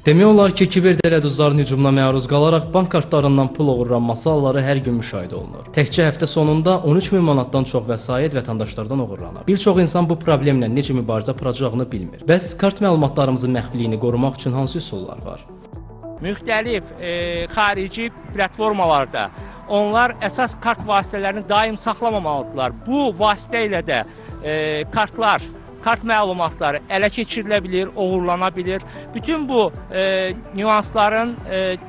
Demək olar ki, kiberdələduzların hücumuna məruz qalaraq bank kartlarından pul oğurlanması halları hər gün müşahidə olunur. Təkcə həftə sonunda 13 min manatdan çox vəsait vətəndaşlardan oğurlanıb. Bir çox insan bu problemlə necə mübarizə aparacağını bilmir. Bəs kart məlumatlarımızın məxfiliyini qorumaq üçün hansı üsullar var? Müxtəlif xarici platformalarda onlar əsas kart vasitələrini daim saxlamamalıdırlar. Bu vasitə ilə də kart məlumatları ələ keçirilə bilir, oğurlana bilir. Bütün bu nüansların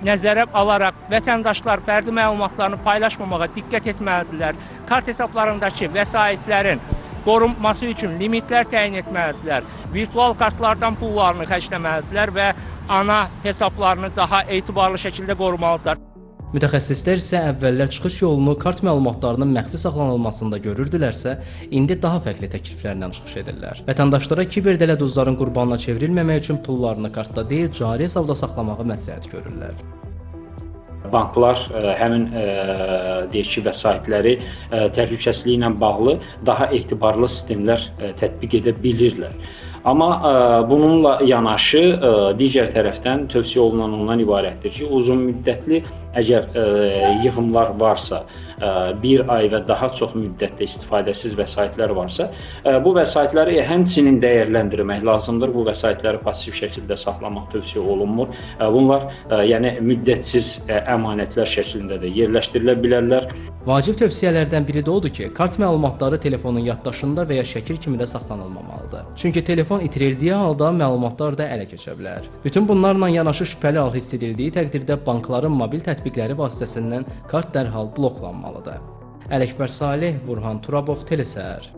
nəzərə alaraq vətəndaşlar fərdi məlumatlarını paylaşmamağa diqqət etməlidirlər. Kart hesablarındakı vəsaitlərin qorunması üçün limitlər təyin etməlidirlər. Virtual kartlardan pullarını xərcləməlidirlər və ana hesablarını daha etibarlı şəkildə qorumalıdırlar. Mütəxəssislər isə əvvəllər çıxış yolunu kart məlumatlarının məxfi saxlanılmasında görürdülərsə, indi daha fərqli təkliflərlə çıxış edirlər. Vətəndaşlara kiberdələduzların qurbanına çevrilməmək üçün pullarını kartda deyil, cari hesabda saxlamağı məsləhət görürlər. Banklar həmin deyək ki, vəsaitləri təhlükəsizliyi ilə bağlı daha etibarlı sistemlər tətbiq edə bilirlər. Amma bununla yanaşı digər tərəfdən tövsiyə olunan ondan ibarətdir ki, uzun müddətli əgər yığımlar varsa, bir ay və daha çox müddətdə istifadəsiz vəsaitlər varsa, bu vəsaitləri həmçinin dəyərləndirmək lazımdır. Bu vəsaitləri pasiv şəkildə saxlamaq tövsiyə olunmur. Bunlar yəni müddətsiz əmanətlər şəklində də yerləşdirilə bilərlər. Vacib tövsiyələrdən biri də odur ki, kart məlumatları telefonun yaddaşında və ya şəkil kimi də saxlanılmamalıdır. Çünki telefon itirildiyi halda məlumatlar da ələ keçə bilər. Bütün bunlarla yanaşı şübhəli hal hiss edildiyi təqdirdə bankların mobil tətbiqləri vasitəsindən kart dərhal bloklanmalıdır. Ələkbər Salih, Vurğan Turabov, Telesəhər.